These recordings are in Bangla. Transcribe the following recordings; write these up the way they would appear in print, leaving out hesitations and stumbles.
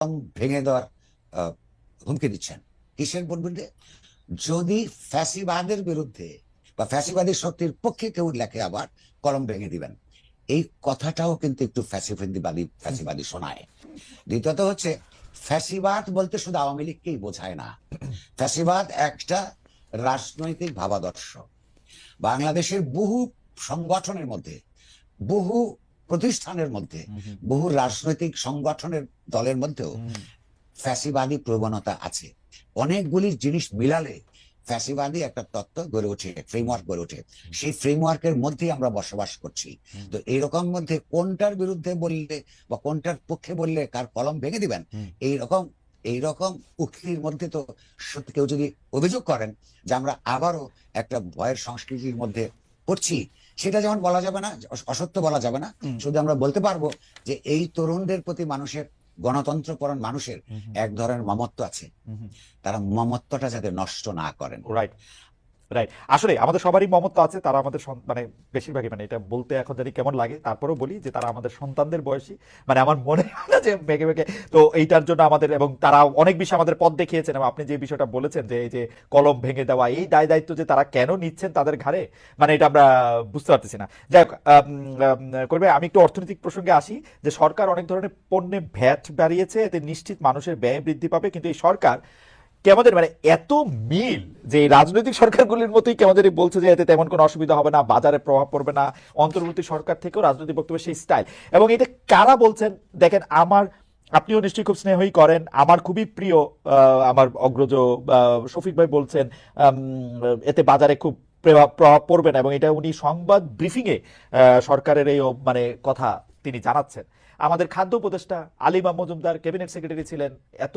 ভেঙে দেওয়ার হুমকি দিচ্ছেন। কিসের বলবেন? যদি ফ্যাসিবাদের বিরুদ্ধে বা ফ্যাসিবাদী শক্তির পক্ষে কেউ লেখে আবার কলম ভেঙে দিবেন, এই কথাটাও কিন্তু একটু ফ্যাসিবাদী শোনায়। দ্বিতীয়ত হচ্ছে, ফ্যাসিবাদ বলতে শুধু আওয়ামী লীগকেই বোঝায় না। ফ্যাসিবাদ একটা রাজনৈতিক ভাবাদর্শ। বাংলাদেশের বহু সংগঠনের মধ্যে, বহু প্রতিষ্ঠানের মধ্যে, বহু রাজনৈতিক সংগঠনের দলের মধ্যেও ফ্যাসিবাদী প্রবণতা আছে। অনেকগুলি জিনিস মিলালে ফ্যাসিবাদী একটা তত্ত্ব গড়ে ওঠে, ফ্রেমওয়ার্ক গড়ে ওঠে। সেই ফ্রেমওয়ার্কের মধ্যেই আমরা বসবাস করছি। তো এইরকম মধ্যে কোনটার বিরুদ্ধে বললে বা কোনটার পক্ষে বললে কার কলম ভেঙে দিবেন, এইরকম উক্তির মধ্যে তো সত্যি কেউ যদি অভিযোগ করেন যে আমরা আবারও একটা ভয়ের সংস্কৃতির মধ্যে পড়ছি, সেটা যেমন বলা যাবে না, অসত্য বলা যাবে না। শুধু আমরা বলতে পারবো যে এই তরুণদের প্রতি মানুষের, গণতন্ত্রপরায়ণ মানুষের এক ধরনের মমত্ব আছে, তারা মমত্বটা যাতে নষ্ট না করেন। Right, right. আসলে আমাদের সবারই মমত্ব আছে, তারা আমাদের মানে বেশিরভাগই, মানে এটা বলতে এখন জানি কেমন লাগে, তারপরেও বলি যে তারা আমাদের সন্তানদের বয়সী। মানে আমার মনে হয় না যে মেঘে মেঘে, তো এইটার জন্য আমাদের, এবং তারা অনেক বেশি আমাদের পথ দেখিয়েছেন। এবং আপনি যে বিষয়টা বলেছেন যে এই যে কলম ভেঙে দেওয়া, এই দায় দায়িত্ব যে তারা কেন নিচ্ছেন তাদের ঘাড়ে, মানে এটা আমরা বুঝতে পারতেছি না। যাই হোক, করবে, আমি একটু অর্থনৈতিক প্রসঙ্গে আসি। যে সরকার অনেক ধরনের পণ্যে ভ্যাট বাড়িয়েছে, এতে নিশ্চিত মানুষের ব্যয় বৃদ্ধি পাবে, কিন্তু এই সরকার কেমন মানে এত মিল যে রাজনৈতিক সরকারগুলির মতোই কেমন বলছে যে এতে তেমন কোনো অসুবিধা হবে না, বাজারে প্রভাব পড়বে না, অন্তর্বর্তী সরকার থেকেও রাজনৈতিক বক্তব্যের সেই স্টাইল। এবং এটা কারা বলছেন দেখেন, আপনিও নিশ্চয়ই খুব স্নেহই করেন, আমার খুবই প্রিয় আমার অগ্রজ শফিক ভাই বলছেন এতে বাজারে খুব প্রভাব পড়বে না, এবং এটা উনি সংবাদ ব্রিফিং এ সরকারের এই মানে কথা তিনি জানাচ্ছেন। আমাদের খাদ্য উপদেষ্টা আলিমা মজুমদার ক্যাবিনেট সেক্রেটারি ছিলেন, এত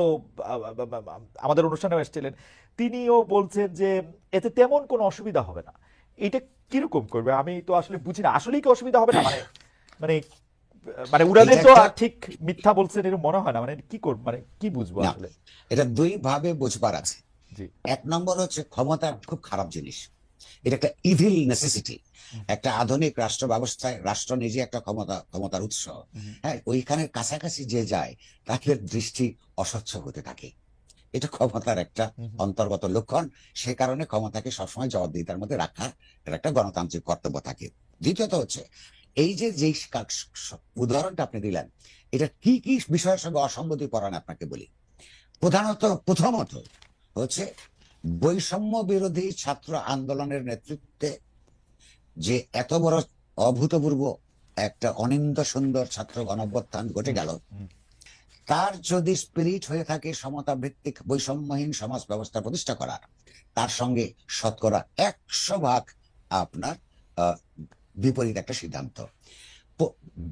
আমাদের অনুষ্ঠানেও এসেছিলেন, তিনিও বলছেন যে এতে তেমন কোনো অসুবিধা হবে না। এটা কিরকম করবে আমি তো আসলে বুঝি না, আসলেই কি অসুবিধা হবে না? মানে মানে মানে উড়ালে তো ঠিক মিথ্যা বলছেন এরকম মনে হয় না, মানে কি করব, মানে কি বুঝবো আসলে? এটা দুই ভাবে বুঝবার আছে। জি। এক নম্বর হচ্ছে, ক্ষমতা খুব খারাপ জিনিস, এটা একটা ইভিল নেসেসিটি। একটা আধুনিক রাষ্ট্র ব্যবস্থায় রাষ্ট্র নিজে একটা ক্ষমতার উৎস। হ্যাঁ, ওইখানে কাছাকাছি যে যায় তাদের দৃষ্টি অস্বচ্ছ হতে থাকে। এটা ক্ষমতার একটা অন্তর্গত লক্ষণ। সে কারণে ক্ষমতাকে সবসময় জবাবদিহিতার মধ্যে রাখা এটা একটা গণতান্ত্রিক কর্তব্য থাকে। দ্বিতীয়ত হচ্ছে, এই যে যেই উদাহরণটা আপনি দিলেন, এটা কি কি বিষয়ের সঙ্গে অসঙ্গতি পরায়ণ আপনাকে বলি। প্রথমত হচ্ছে, বৈষম্য বিরোধী ছাত্র আন্দোলনের নেতৃত্বে যে এত বড় অভূতপূর্ব একটা অনিন্দ সুন্দর ছাত্র গণঅভ্যুত্থান ঘটে গেল, তার যদি স্পিরিট হয়ে থাকে সমতা ভিত্তিক বৈষম্যহীন সমাজ ব্যবস্থা প্রতিষ্ঠা করার, তার সঙ্গে শতকরা 100% আপনার বিপরীত একটা সিদ্ধান্ত।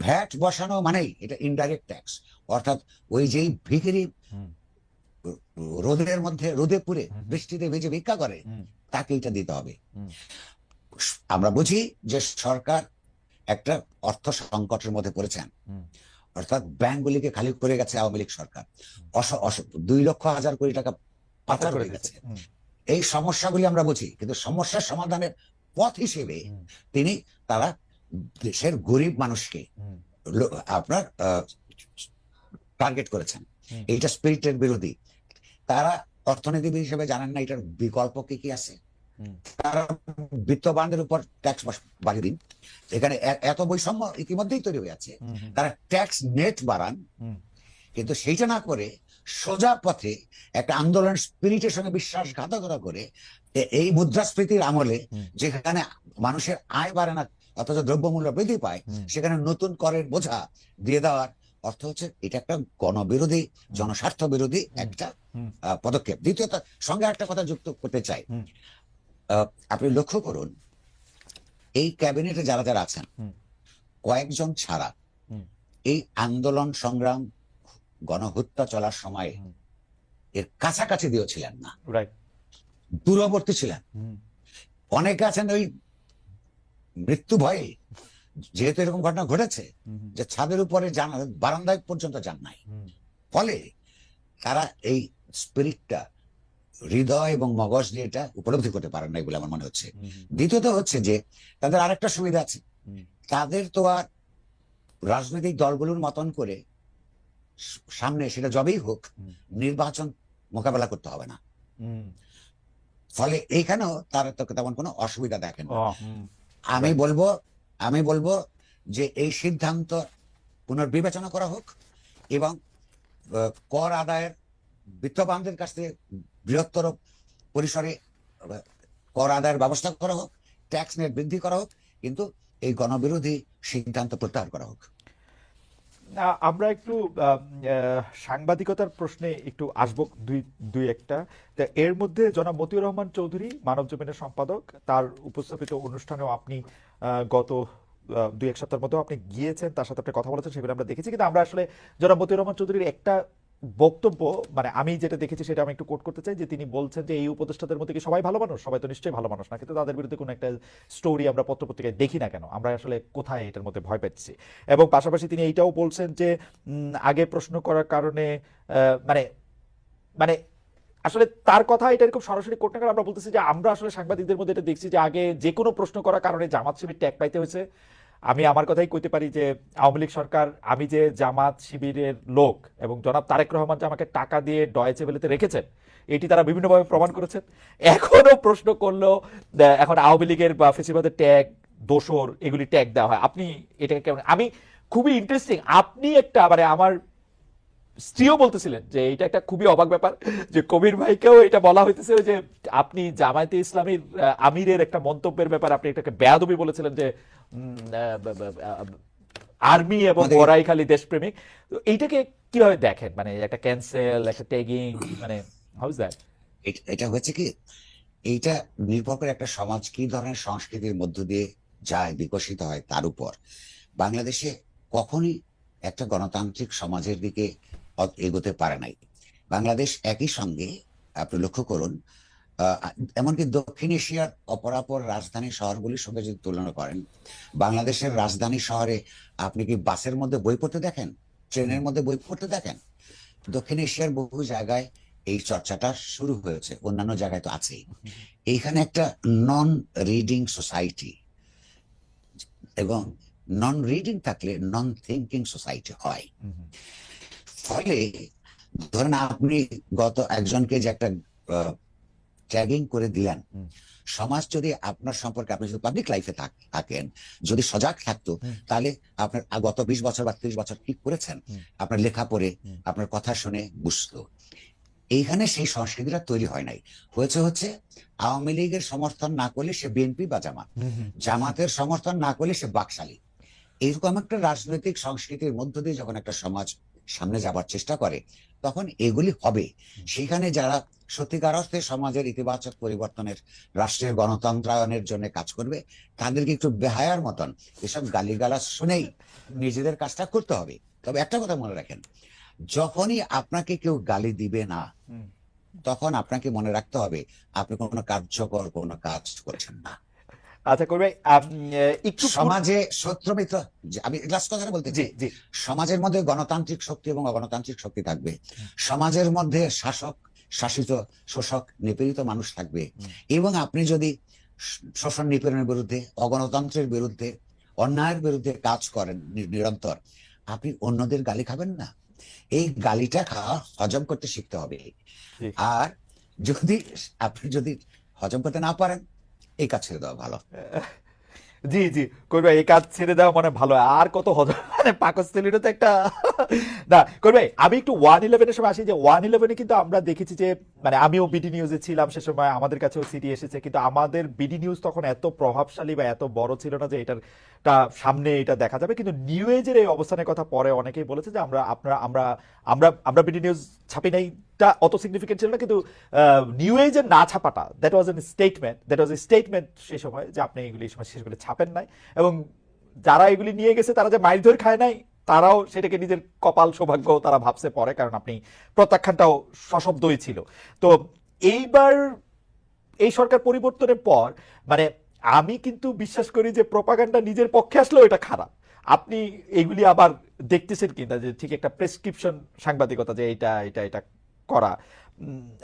ভ্যাট বসানো মানেই এটা ইনডাইরেক্ট ট্যাক্স, অর্থাৎ ওই যেই ভিখিরি রোদের মধ্যে রোদে পুড়ে বৃষ্টিতে ভেজে ভিক্ষা করে, তাকে এটা দিতে হবে। আমরা বুঝি যে সরকার একটা অর্থ সংকটের মধ্যে পড়েছেন, অর্থাৎ ব্যাংকগুলিকে খালি করে গেছে আওয়ামী লীগ সরকার, 2,00,000 কোটি টাকা পাচার হয়ে গেছে। এই সমস্যাগুলি আমরা বুঝি, কিন্তু সমস্যার সমাধানের পথ হিসেবে তারা দেশের গরিব মানুষকে আপনার টার্গেট করেছেন। এইটা স্পিরিটের বিরোধী। তারা অর্থনীতিবিদ হিসেবে জানেন না এটার বিকল্প কি কি আছে। তারা বিত্তবানদের উপর ট্যাক্স বাড়িয়ে দিন, এখানে এত বৈষম্য ইতিমধ্যেই তৈরি হয়ে আছে। তারা ট্যাক্স নেট বাড়ান, কিন্তু সেইটা না করে সোজা পথে একটা আন্দোলন স্পিরিটের সঙ্গে বিশ্বাসঘাতকতা করে এই মুদ্রাস্ফীতির আমলে যেখানে মানুষের আয় বাড়ে না অথচ দ্রব্যমূল্য বৃদ্ধি পায়, সেখানে নতুন করের বোঝা দিয়ে দেওয়ার অর্থ হচ্ছে এটা একটা গণবিরোধী, জনস্বার্থ বিরোধী একটা পদক্ষেপ। দ্বিতীয়ত, সঙ্গে একটা কথা যুক্ত করতে চাই, আপনি লক্ষ্য করুন এই ক্যাবিনেটে যারা যারা আছেন, কয়েকজন ছাড়া এই আন্দোলন সংগ্রাম গণহত্যা চলার সময় এর কাছাকাছি দিয়েছিলেন না, দূরবর্তী ছিলেন। অনেকে আছেন ওই মৃত্যু ভয়ে, যেহেতু এরকম ঘটনা ঘটেছে যে ছাদের উপরে বারান্দায় পর্যন্ত যান নাই, ফলে তারা এই স্পিরিটটা হৃদয় এবং মগজ দিয়ে এটা উপলব্ধি করতে পারেন নাই বলে আমার মনে হচ্ছে। দ্বিতীয়ত হচ্ছে যে তাদের আরেকটা সুবিধা আছে, তাদের তো আর রাজনৈতিক দলগুলোর মতন করে সামনে সেটা যবেই হোক নির্বাচন মোকাবেলা করতে হবে না, ফলে এইখানেও তার তেমন কোনো অসুবিধা দেখেন না। আমি বলবো যে এই সিদ্ধান্ত পুনর্বিবেচনা করা হোক এবং কর আদায়ের বিত্তবানদের কাছ থেকে বৃহত্তর পরিসরে কর আদায়ের ব্যবস্থা করা হোক, ট্যাক্স নেট বৃদ্ধি করা হোক, কিন্তু এই গণবিরোধী সিদ্ধান্ত প্রত্যাহার করা হোক। আমরা একটু সাংবাদিকতার প্রশ্নে একটু আসবো দুই একটা। এর মধ্যে জনাব মতিউর রহমান চৌধুরী মানবজমিনের সম্পাদক, তার উপস্থাপিত অনুষ্ঠানেও আপনি গত 2-1 সপ্তাহের মতো আপনি গিয়েছেন, তার সাথে আপনি কথা বলেছেন, সেগুলো আমরা দেখেছি। কিন্তু আমরা আসলে জনাব মতিউর রহমান চৌধুরীর একটা বক্তব্য, মানে আমি যেটা দেখেছি সেটা আমি একটু কোট করতে চাই, যে তিনি বলছেন যে এই উপদেষ্টাদের মধ্যে কি সবাই ভালো মানুষ? সবাই তো নিশ্চয়ই ভালো মানুষ না, কিন্তু তাদের বিরুদ্ধে কোনো একটা স্টোরি আমরা পত্রপত্রিকায় দেখি না কেন, আমরা আসলে কোথায় এটার মধ্যে ভয় পাচ্ছি? এবং পাশাপাশি তিনি এইটাও বলছেন যে আগে প্রশ্ন করার কারণে মানে মানে আসলে তার কথা এটা খুব সরাসরি কোট না করে আমরা বলতেছি যে আমরা আসলে সাংবাদিকদের মধ্যে এটা দেখছি যে আগে যে কোনো প্রশ্ন করার কারণে জামাত শিবির ট্যাগ পাইতে হয়েছে। আমি আমার কথাই কইতে পারি যে আওয়ামী লীগ সরকার, আমি যে জামাত শিবিরের লোক এবং জনাব তারেক রহমান যে আমাকে টাকা দিয়ে ডয়েচে ভেলেতে রেখেছেন, এটি তারা বিভিন্নভাবে প্রমাণ করেছেন। এখনো প্রশ্ন করলেও এখন আওয়ামী লীগের বা ফেসিবাদের ট্যাগ, দোসর, এগুলি ট্যাগ দেওয়া হয়। আপনি এটাকে কেমন? আমি খুবই ইন্টারেস্টিং, আপনি একটা মানে আমার স্ত্রীও বলতেছিলেন যে এটা একটা খুবই অবাক ব্যাপার, যে কবির ভাইকেও এটা বলা হইতেছে যে আপনি জামায়াতে ইসলামীর আমিরের একটা মন্তব্যের ব্যাপার আপনি এটাকে বেয়াদবি বলেছিলেন, যে আর্মি এবং বড়াইখালী দেশপ্রেমিক। তো এইটাকে কিভাবে দেখেন? মানে একটা ক্যান্সেল, একটা ট্যাগিং, মানে হাউ ইজ দ্যাট? এটা হচ্ছে কি, এইটা নির্ভর করে একটা সমাজ কি ধরনের সংস্কৃতির মধ্য দিয়ে যায়, বিকশিত হয় তার উপর। বাংলাদেশে কখনই একটা গণতান্ত্রিক সমাজের দিকে এগোতে পারে নাই। বাংলাদেশ একই সঙ্গে আপনি লক্ষ্য করুন, এমনকি দক্ষিণ এশিয়ার অপরাপর রাজধানী শহরগুলির সঙ্গে যদি তুলনা করেন, বাংলাদেশের রাজধানী শহরে আপনি কি বাসের মধ্যে বই পড়তে দেখেন, ট্রেনের মধ্যে বই পড়তে দেখেন? দক্ষিণ এশিয়ার বহু জায়গায় এই চর্চাটা শুরু হয়েছে, অন্যান্য জায়গায় তো আছেই। এইখানে একটা নন রিডিং সোসাইটি, এবং নন রিডিং থাকলে নন থিঙ্কিং সোসাইটি হয়। ফলে ধরেন আপনি গত একজনকে যে একটা ট্যাগিং করে দিলেন, সমাজ যদি আপনার সম্পর্কে, আপনি যদি পাবলিক লাইফে থাকেন, যদি সজাগ থাকতো, তাহলে আপনার গত 20 বছর বা 30 বছর কি করেছেন আপনার লেখা পড়ে, আপনার কথা শুনে বুঝতো। এইখানে সেই সংস্কৃতিটা তৈরি হয় নাই। হচ্ছে আওয়ামী লীগের সমর্থন না করলে সে বিএনপি বা জামাত, জামাতের সমর্থন না করলে সে বাকশালী। এইরকম একটা রাজনৈতিক সংস্কৃতির মধ্য দিয়ে যখন একটা সমাজ সামনে যাবার চেষ্টা করে, তখন এগুলি হবে। সেখানে যারা সত্যিকার অর্থে সমাজের ইতিবাচক পরিবর্তনের, রাষ্ট্রের গণতন্ত্রায়নের জন্য কাজ করবে, তাদেরকে একটু বেহায়ার মতন এসব গালিগালাজ শুনেই নিজেদের কাজটা করতে হবে। তবে একটা কথা মনে রাখেন, যখনই আপনাকে কেউ গালি দিবে না, তখন আপনাকে মনে রাখতে হবে আপনি কোনো কার্যকর কোনো কাজ করছেন না। আচ্ছা করবে একটু সমাজে শত্রু মিত্র, আমি লাস্ট কথাটা বলতে চাই, সমাজের মধ্যে গণতান্ত্রিক শক্তি এবং অগণতান্ত্রিক শক্তি থাকবে। সমাজের মধ্যে শাসক, শাসিত, শোষক, নিপীড়িত মানুষ থাকবে। এবং আপনি যদি শোষণ নিপীড়নের বিরুদ্ধে, অগণতন্ত্রের বিরুদ্ধে, অন্যায়ের বিরুদ্ধে কাজ করেন নিরন্তর, আপনি অন্যদের গালি খাবেন না। এই গালিটা খাওয়া হজম করতে শিখতে হবে। আর আপনি যদি হজম করতে না পারেন, এই কাজ ছেড়ে দেওয়া ভালো। জি জি করবে, এই কাজ ছেড়ে দেওয়া মানে ভালো। আর কত হজম, মানে পাকস্থলীটা তো একটা না করবে। আমি একটু 111-এর সময় আসি, যে 111-এ কিন্তু আমরা দেখেছি যে, মানে আমিও বিডি নিউজে ছিলাম সে সময়, আমাদের কাছেও সিডি এসেছে, কিন্তু আমাদের বিডি নিউজ তখন এত প্রভাবশালী বা এত বড় ছিল না যে এটার সামনে এটা দেখা যাবে। কিন্তু নিউ এজের এই অবস্থানের কথা পরে অনেকেই বলেছে যে আমরা আমরা বিডি নিউজ ছাপি নাই, অত সিগনিফিকেন্ট ছিল না, কিন্তু নিউ এজের না ছাপাটা, দ্যাট ওয়াজ এ স্টেটমেন্ট সেই সময়, যে আপনি এগুলি সময় শেষ করে ছাপেন নাই। এবং যারা এগুলি নিয়ে গেছে তারা যে মাইর খায় নাই, তারাও সেটাকে নিজের কপাল সৌভাগ্য তারা ভাবছে পরে, কারণ আপনি প্রত্যাখ্যানটাও সশব্দই ছিল। তো এইবার এই সরকার পরিবর্তনের পর, মানে আমি কিন্তু বিশ্বাস করি যে প্রপাগান্ডা নিজের পক্ষে আসলেও এটা খারাপ। আপনি এগুলি আবার দেখতেছেন কিনা, যে ঠিক একটা প্রেসক্রিপশন সাংবাদিকতা, যে এটা এটা এটা করা।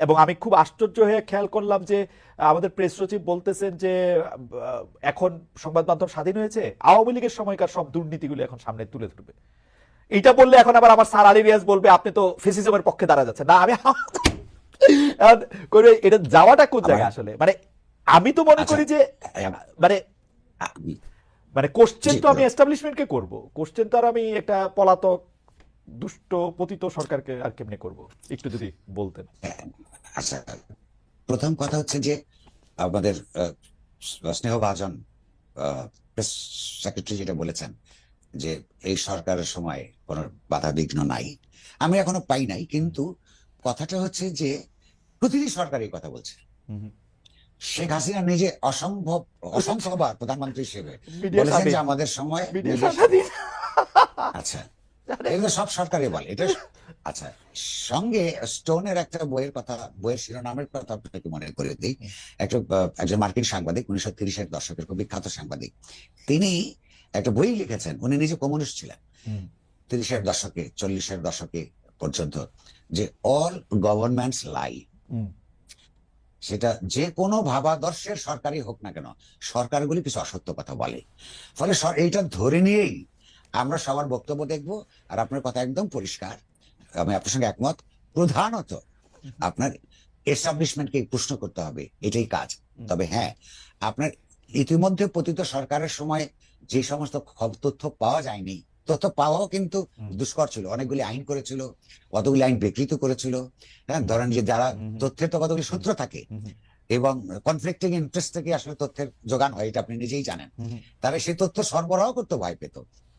এবং আমি খুব আশ্চর্য হয়ে খেয়াল করলাম যে আমাদের প্রেস সচিব বলতেছেন যে এখন সংবাদ মাধ্যম স্বাধীন হয়েছে, আওয়ামী লীগের সময়কার সব দুর্নীতিগুলো এখন সামনে তুলে ধরবে। এটা বললে এখন আবার আমার স্যার আলী রিয়াজ বলবে আপনি তো ফেসিজমের পক্ষে দাঁড়া যাচ্ছে না আমি এখন করে এটা যাওয়াটা কোন জায়গায় আসলে মানে আমি তো মনে আচ্ছা, করি যে আম- মানে আমি- মানে কোশ্চেন জি, তো আমি এস্টাবলিশমেন্টকে করব, কোশ্চেন তো আর আমি একটা পলাতক দুষ্ট পতিত সরকারকে আর কেমনে করব, একটু যদি বলতেন। আচ্ছা, প্রথম কথা হচ্ছে যে আমাদের স্নেহভাজন প্রেস সেক্রেটারি যেটা বলেছেন যে এই সরকারের সময় কোনো বাধা বিঘ্ন নাই, আমি এখনো পাই নাই, কিন্তু কথাটা হচ্ছে যে প্রতিটি সরকার এই কথা বলছে। হুম। শেখ হাসিনা নিজে অসংখ্যবার প্রধানমন্ত্রী হিসেবে মিডিয়া বলেছেন যে স্বাধীন, আমাদের সময় মিডিয়া media স্বাধীন। আচ্ছা, এগুলো সব সরকারই বলে এটা। আচ্ছা, সঙ্গে স্টোনের একটা বইয়ের কথা, বইয়ের শিরোনামের কথা আপনাকে মনে করে দিই। একজন মার্কিন সাংবাদিক, 1930-এর দশকের খুব বিখ্যাত সাংবাদিক, তিনি একটা বই লিখেছেন। উনি নিজে কমিউনিস্ট ছিলেন হুম, 30-এর দশকে, 40-এর দশকে পর্যন্ত, যে অল গভর্নমেন্টস লাই। হুম, সেটা যে কোনো ভাবাদর্শের সরকারই হোক না কেন, সরকারগুলি কিছু অসত্য কথা বলে। ফলে এইটা ধরে নিয়েই আমরা সবার বক্তব্য দেখব। আর আপনার কথা একদম পরিষ্কার, আমি আপনার সঙ্গে একমত। প্রধানত আপনার এস্টাবলিশমেন্টকে প্রশ্ন করতে হবে, এটাই কাজ। তবে হ্যাঁ, আপনার ইতিমধ্যে পতিত সরকারের সময় যে সমস্ত তথ্য পাওয়া যায়নি, তথ্য পাওয়াও কিন্তু দুষ্কর ছিল। অনেকগুলি আইন করেছিল, কতগুলি আইন বিকৃত করেছিল। হ্যাঁ, ধরেন যে যারা তথ্যের তো কতগুলি সূত্র থাকে, এবং কনফ্লিক্টিং ইন্টারেস্ট থেকে আসলে তথ্যের যোগান হয়, এটা আপনি নিজেই জানেন। তারা সেই তথ্য সরবরাহ করতে ভয় পেত,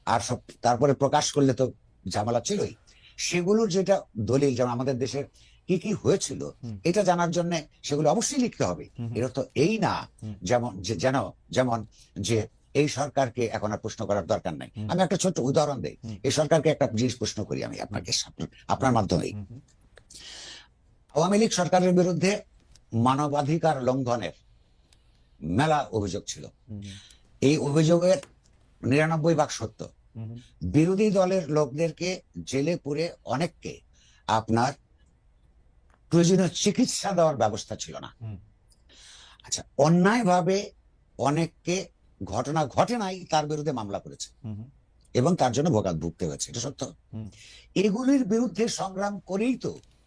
আর সব তারপরে প্রকাশ করলে তো ঝামেলা ছিলই। সেগুলোর যেটা দলিল, যেমন আমাদের দেশের কি কি হয়েছিল, এটা জানার জন্য সেগুলো অবশ্যই লিখতে হবে। এর অর্থ এই না যেমন যে এই সরকারকে এখন আর প্রশ্ন করার দরকার নাই। আমি একটা ছোট্ট উদাহরণ দিই, এই সরকারকে একটা জিনিস প্রশ্ন করি আমি আপনাকে, আপনার মাধ্যমেই। আওয়ামী লীগ সরকারের বিরুদ্ধে মানবাধিকার লঙ্ঘনের মেলা অভিযোগ ছিল। এই অভিযোগের 99% সত্য। বিরোধী দলের লোকদেরকে জেলে পুরে অনেককে আপনার প্রয়োজনীয় চিকিৎসা দেওয়ার ব্যবস্থা ছিল না। আচ্ছা, অন্যায়ভাবে অনেককে, ঘটনা ঘটে নাই তার বিরুদ্ধে মামলা করেছে এবং তার জন্য ভুগতে হয়েছে, এটা সত্য। এগুলির বিরুদ্ধে সংগ্রাম করেই তো